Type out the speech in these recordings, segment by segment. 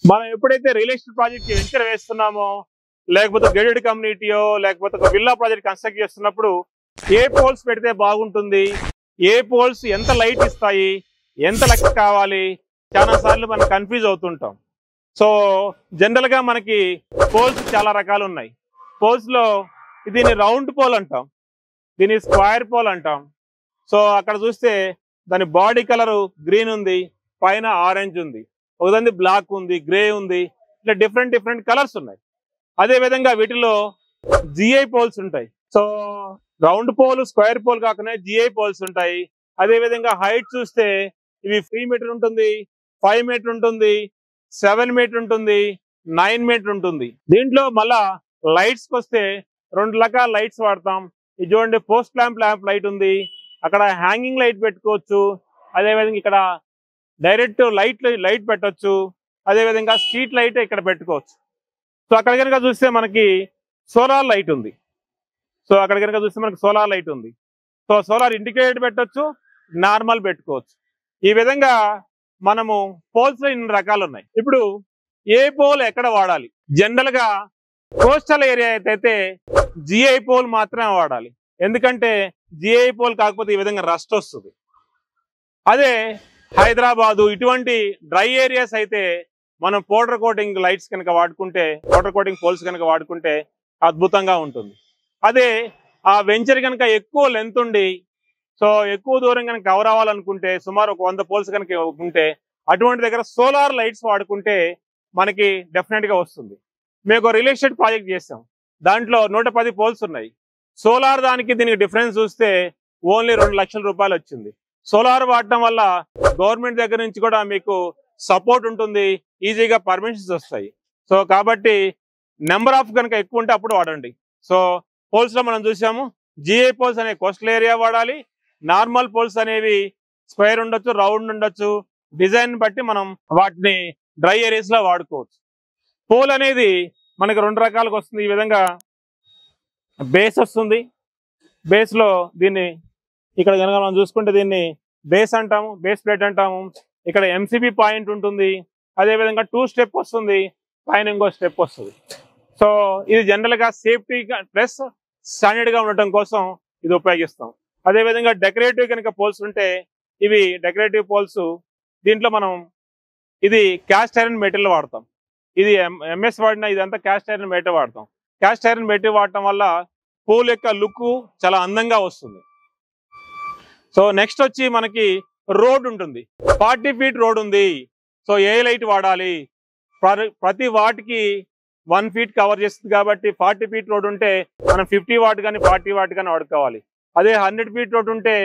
మనం ఎప్పుడైతే real estate project venture వేస్తున్నామో లేకపోతే గేటెడ్ కమ్యూనిటీయో లేకపోతే ఒక విల్లా ప్రాజెక్ట్ కన్స్ట్రక్ట్ చేస్తున్నప్పుడు ఏ పోల్స్ పెడితే బాగుంటుంది, ఏ పోల్స్ ఎంత లైట్ ఇస్తాయి, ఎంత లక్ష కావాలి, చాలా సార్లు మనం కన్ఫ్యూజ్ అవుతుంటాం. సో జనరల్గా మనకి పోల్స్ చాలా రకాలు ఉన్నాయి. పోల్స్లో దీన్ని రౌండ్ పోల్ అంటాం, దీన్ని స్క్వేర్ పోల్ అంటాం. సో అక్కడ చూస్తే దాని బాడీ కలరు గ్రీన్ ఉంది, పైన ఆరెంజ్ ఉంది, ఒకదాన్ని బ్లాక్ ఉంది, గ్రే ఉంది, ఇట్లా డిఫరెంట్ డిఫరెంట్ కలర్స్ ఉన్నాయి. అదే విధంగా వీటిలో జిఐ పోల్స్ ఉంటాయి. So round pole square pole కాకుండా జిఐ పోల్స్ ఉంటాయి. అదే విధంగా హైట్ చూస్తే ఇవి 3 మీటర్ ఉంటుంది, 5 మీటర్ ఉంటుంది, 7 మీటర్ ఉంటుంది, 9 మీటర్ ఉంటుంది. దీంట్లో మళ్ళా లైట్స్ వస్తే 2 రకాల లైట్స్ వాడతాం. ఇది చూడండి, పోస్ట్ ల్యాంప్ లైట్ ఉంది, అక్కడ హ్యాంగింగ్ లైట్ పెట్టుకోవచ్చు. అదేవిధంగా ఇక్కడ డైరెక్ట్ లైట్ పెట్టవచ్చు. అదేవిధంగా స్ట్రీట్ లైట్ ఇక్కడ పెట్టుకోవచ్చు. సో అక్కడ కనుక చూస్తే మనకి సోలార్ లైట్ ఉంది. సో అక్కడ కనుక చూస్తే మనకి సోలార్ లైట్ ఉంది. సో సోలార్ ఇండికేటర్ పెట్టవచ్చు, నార్మల్ పెట్టుకోవచ్చు. ఈ విధంగా మనము పోల్స్ లో ఇన్ని రకాలు ఉన్నాయి. ఇప్పుడు ఏ పోల్ ఎక్కడ వాడాలి? జనరల్ గా కోస్టల్ ఏరియా అయితే జిఐ పోల్ మాత్రమే వాడాలి. ఎందుకంటే జిఐ పోల్ కాకపోతే ఈ విధంగా రస్ట్ వస్తుంది. అదే హైదరాబాదు ఇటువంటి డ్రై ఏరియాస్ అయితే మనం పౌడర్ కోటింగ్ లైట్స్ కనుక వాడుకుంటే, పౌడర్ కోటింగ్ పోల్స్ కనుక వాడుకుంటే అద్భుతంగా ఉంటుంది. అదే ఆ వెంచర్ కనుక ఎక్కువ లెంత్ ఉండి సో ఎక్కువ దూరం కనుక కవర్ అవ్వాలనుకుంటే, సుమారు ఒక 100 పోల్స్ కనుక ఉంటే అటువంటి దగ్గర సోలార్ లైట్స్ వాడుకుంటే మనకి డెఫినెట్ గా వస్తుంది. మేము రియల్ ఎస్టేట్ ప్రాజెక్ట్ చేస్తాం, దాంట్లో 110 పోల్స్ ఉన్నాయి. సోలార్ దానికి దీనికి డిఫరెన్స్ చూస్తే ఓన్లీ 2 లక్షల రూపాయలు వచ్చింది. సోలార్ వాడటం వల్ల గవర్నమెంట్ దగ్గర నుంచి కూడా మీకు సపోర్ట్ ఉంటుంది, ఈజీగా పర్మిషన్స్ వస్తాయి. సో కాబట్టి నెంబర్ ఆఫ్ కనుక ఎక్కువ ఉంటే అప్పుడు వాడండి. సో పోల్స్ లో మనం చూసాము, జిఐ పోల్స్ అనే కోస్టల్ ఏరియా వాడాలి, నార్మల్ పోల్స్ అనేవి స్క్వేర్ ఉండొచ్చు, రౌండ్ ఉండొచ్చు, డిజైన్ బట్టి మనం వాటిని డ్రై ఏరియాస్ లో వాడుకోవచ్చు. పోల్ అనేది మనకి 2 రకాలుగా వస్తుంది. ఈ విధంగా బేస్ వస్తుంది. బేస్ లో దీన్ని ఇక్కడ కనుక మనం చూసుకుంటే దీన్ని బేస్ అంటాము, బేస్ ప్లేట్ అంటాము. ఇక్కడ ఎంసీబీ పాయింట్ ఉంటుంది, అదేవిధంగా 2 స్టెప్ వస్తుంది, పైన ఇంకో స్టెప్ వస్తుంది. సో ఇది జనరల్ గా సేఫ్టీ ప్లస్ స్టాండర్డ్ గా ఉండటం కోసం ఇది ఉపయోగిస్తాం. అదేవిధంగా డెకరేటివ్ కనుక పోల్స్ ఉంటే ఇవి డెకరేటివ్ పోల్స్. దీంట్లో మనం ఇది క్యాస్ట్ ఐరన్ మెటీరియల్ వాడతాం. ఇది ఎంఎస్ వాడినా ఇదంతా క్యాస్ట్ ఐరన్ మెటీరియల్ వాడతాం. క్యాస్ట్ ఐరన్ మెటీరియల్ వాడటం వల్ల పోల్ యొక్క లుక్ చాలా అందంగా వస్తుంది. సో నెక్స్ట్ వచ్చి మనకి రోడ్ ఉంటుంది, 40 ఫీట్ రోడ్ ఉంది. సో ఏ లైట్ వాడాలి? ప్రతి వాట్కి 1 ఫీట్ కవర్ చేస్తుంది కాబట్టి 40 ఫీట్ రోడ్ ఉంటే మనం 50 వాట్ కానీ 40 వాట్ కానీ వాడుకోవాలి. అదే 100 ఫీట్ రోడ్ ఉంటే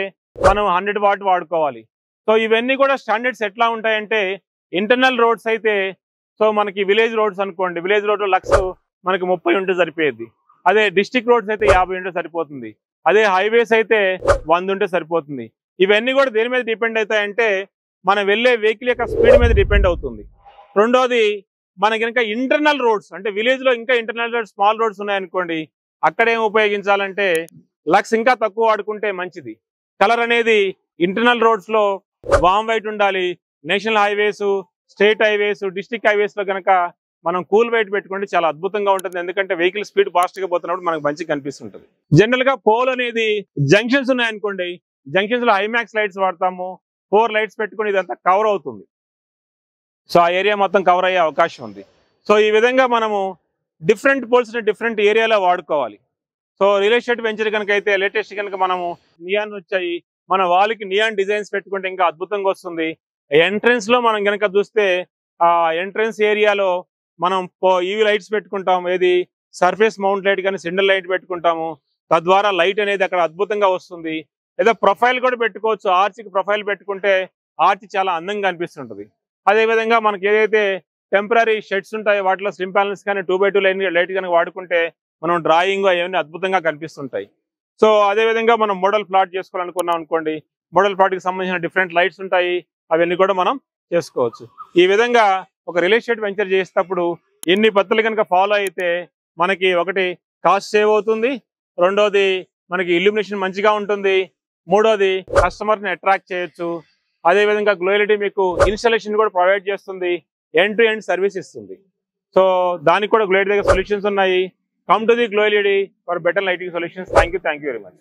మనం 100 వాట్ వాడుకోవాలి. సో ఇవన్నీ కూడా స్టాండర్డ్స్ ఎట్లా ఉంటాయంటే, ఇంటర్నల్ రోడ్స్ అయితే సో మనకి విలేజ్ రోడ్స్ అనుకోండి, విలేజ్ రోడ్ లక్స్ మనకి 30 ఉంటే సరిపోయేది. అదే డిస్ట్రిక్ట్ రోడ్స్ అయితే 50 ఉంటే సరిపోతుంది. అదే హైవేస్ అయితే 100 ఉంటే సరిపోతుంది. ఇవన్నీ కూడా దేని మీద డిపెండ్ అవుతాయంటే మనం వెళ్ళే వెహికల్ యొక్క స్పీడ్ మీద డిపెండ్ అవుతుంది. రెండోది మనకి ఇంకా ఇంటర్నల్ రోడ్స్ అంటే విలేజ్ లో ఇంకా ఇంటర్నల్ రోడ్స్, స్మాల్ రోడ్స్ ఉన్నాయనుకోండి, అక్కడ ఏం ఉపయోగించాలంటే లక్స్ ఇంకా తక్కువ వాడుకుంటే మంచిది. కలర్ అనేది ఇంటర్నల్ రోడ్స్ లో వామ్ వైట్ ఉండాలి. National highways, state highways, district highways లో కనుక మనం కూల్ వైట్ పెట్టుకుంటే చాలా అద్భుతంగా ఉంటుంది. ఎందుకంటే వెహికల్ స్పీడ్ ఫాస్ట్ గా పోతున్నప్పుడు మనకు మంచిగా కనిపిస్తుంటుంది. జనరల్ గా పోల్ అనేది జంక్షన్స్ ఉన్నాయనుకోండి, జంక్షన్స్ లో ఐమాక్స్ లైట్స్ వాడతాము. 4 లైట్స్ పెట్టుకుని ఇదంతా కవర్ అవుతుంది. సో ఆ ఏరియా మొత్తం కవర్ అయ్యే అవకాశం ఉంది. సో ఈ విధంగా మనము డిఫరెంట్ పోల్స్ డిఫరెంట్ ఏరియాలో వాడుకోవాలి. సో రియల్ ఎస్టేట్ వెంచర్ కనుక అయితే లేటెస్ట్ కనుక మనము నియాన్ వచ్చాయి, మన వాళ్ళకి నియాన్ డిజైన్స్ పెట్టుకుంటే ఇంకా అద్భుతంగా వస్తుంది. ఎంట్రన్స్ లో మనం కనుక చూస్తే ఆ ఎంట్రన్స్ ఏరియాలో మనం ఈవీ లైట్స్ పెట్టుకుంటాం, ఏది సర్ఫేస్ మౌంట్ లైట్ కానీ సింగిల్ లైట్ పెట్టుకుంటాము. తద్వారా లైట్ అనేది అక్కడ అద్భుతంగా వస్తుంది. లేదా ప్రొఫైల్ కూడా పెట్టుకోవచ్చు, ఆర్చ్కి ప్రొఫైల్ పెట్టుకుంటే ఆర్చ్ చాలా అందంగా అనిపిస్తుంటుంది. అదేవిధంగా మనకి ఏదైతే టెంపరీ షెడ్స్ ఉంటాయో వాటిలో స్లిమ్ ప్యానల్స్ కానీ 2x2 లైట్ కనుక వాడుకుంటే మనం డ్రాయింగ్ అవన్నీ అద్భుతంగా కనిపిస్తుంటాయి. సో అదేవిధంగా మనం మోడల్ ప్లాట్ చేసుకోవాలనుకున్నాం అనుకోండి, మోడల్ ప్లాట్కి సంబంధించిన డిఫరెంట్ లైట్స్ ఉంటాయి, అవన్నీ కూడా మనం చేసుకోవచ్చు. ఈ విధంగా ఒక రియల్ ఎస్టేట్ వెంచర్ చేసేటప్పుడు ఎన్ని పద్ధతులు కనుక ఫాలో అయితే మనకి ఒకటి కాస్ట్ సేవ్ అవుతుంది, రెండోది మనకి ఇల్యూమినేషన్ మంచిగా ఉంటుంది, మూడోది కస్టమర్ని అట్రాక్ట్ చేయొచ్చు, అదేవిధంగా గ్లోయలిటీ మీకు ఇన్స్టాలేషన్ కూడా ప్రొవైడ్ చేస్తుంది. ఎండ్ టు ఎండ్ సర్వీస్ ఇస్తుంది. సో దానికి కూడా గ్లో దగ్గర సొల్యూషన్స్ ఉన్నాయి. Come to the glow LED for better lighting solutions. Thank you very much.